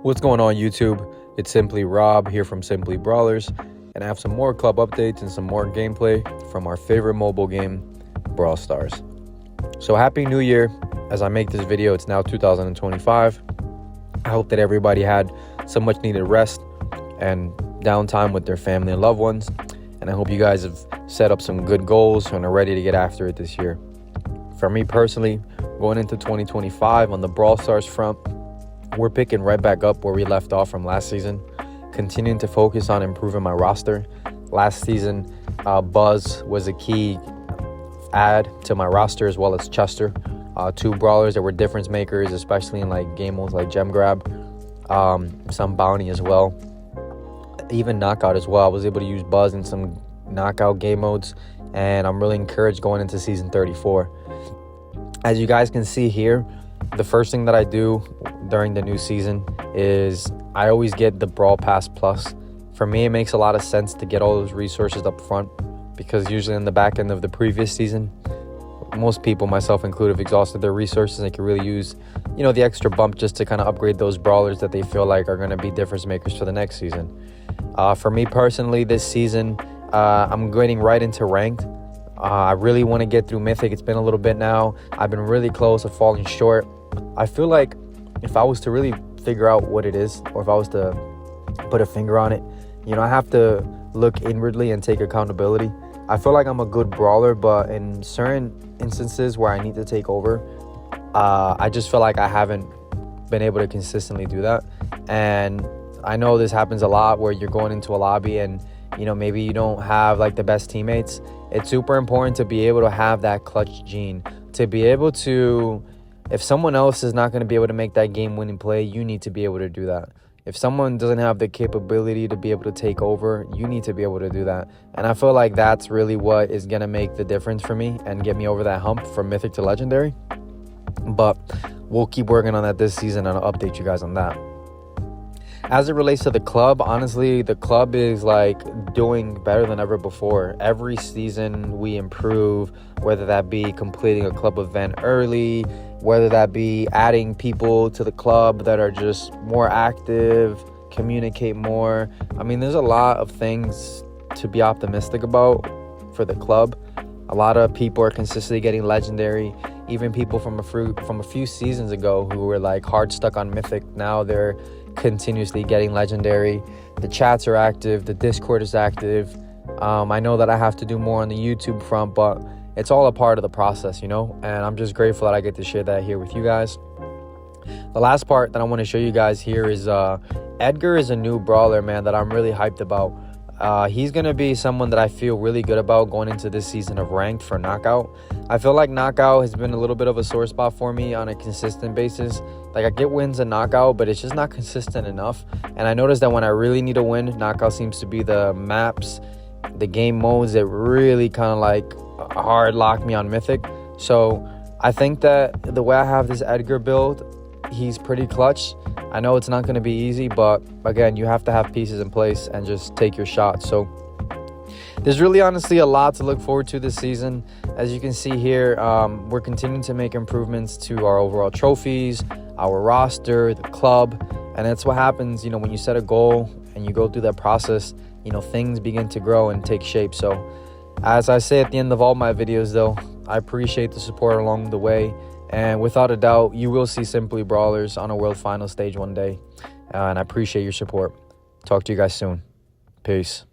What's going on, YouTube? It's Simply Rob here from Simply Brawlers, and I have some more club updates and some more gameplay from our favorite mobile game, Brawlstars. So happy New Year. As I make this video, it's now 2025. I hope that everybody had some much needed rest and downtime with their family and loved ones, and I hope you guys have set up some good goals and are ready to get after it this year. For me personally, going into 2025 on the Brawlstars front, we're picking right back up where we left off from last season, continuing to focus on improving my roster. Last season, Buzz was a key add to my roster, as well as Chester, two brawlers that were difference makers, especially in like game modes like Gem Grab, some Bounty as well, even Knockout as well. I was able to use Buzz in some Knockout game modes, and I'm really encouraged going into season 34. As you guys can see here, the first thing that I do during the new season is I always get the Brawl Pass Plus. For me, it makes a lot of sense to get all those resources up front, because usually in the back end of the previous season, most people, myself included, have exhausted their resources and can really use, the extra bump just to kind of upgrade those brawlers that they feel like are going to be difference makers for the next season. For me personally, this season, I'm getting right into ranked. I really want to get through Mythic. It's been a little bit now. I've been really close to falling short. I feel like if I was to really figure out what it is, or if I was to put a finger on it, I have to look inwardly and take accountability. I feel like I'm a good brawler, but in certain instances where I need to take over, I just feel like I haven't been able to consistently do that. And I know this happens a lot where you're going into a lobby and maybe you don't have like the best teammates. It's super important to be able to have that clutch gene, to be able to, if someone else is not going to be able to make that game-winning play, you need to be able to do that. If someone doesn't have the capability to be able to take over, you need to be able to do that. And I feel like that's really what is going to make the difference for me and get me over that hump from Mythic to Legendary. But we'll keep working on that this season, and I'll update you guys on that. As it relates to the club, honestly, the club is like doing better than ever before. Every season we improve, whether that be completing a club event early, whether that be adding people to the club that are just more active, communicate more. I mean, there's a lot of things to be optimistic about for the club. A lot of people are consistently getting legendary. Even people from a few seasons ago who were like hard stuck on Mythic, now they're continuously getting legendary. The chats are active, the Discord is active. I know that I have to do more on the YouTube front, but it's all a part of the process, and I'm just grateful that I get to share that here with you guys. The last part that I want to show you guys here is Edgar is a new brawler, man, that I'm really hyped about. He's going to be someone that I feel really good about going into this season of ranked for Knockout. I feel like Knockout has been a little bit of a sore spot for me on a consistent basis. Like, I get wins in Knockout, but it's just not consistent enough. And I noticed that when I really need a win, Knockout seems to be the maps, the game modes that really kind of like hard lock me on Mythic. So I think that the way I have this Edgar build, he's pretty clutch. I know it's not going to be easy, but again, you have to have pieces in place and just take your shot. So there's really honestly a lot to look forward to this season. As you can see here, we're continuing to make improvements to our overall trophies, our roster, the club. And that's what happens, when you set a goal and you go through that process, things begin to grow and take shape. So as I say at the end of all my videos, though, I appreciate the support along the way. And without a doubt, you will see Simply Brawlers on a World Final stage one day. And I appreciate your support. Talk to you guys soon. Peace.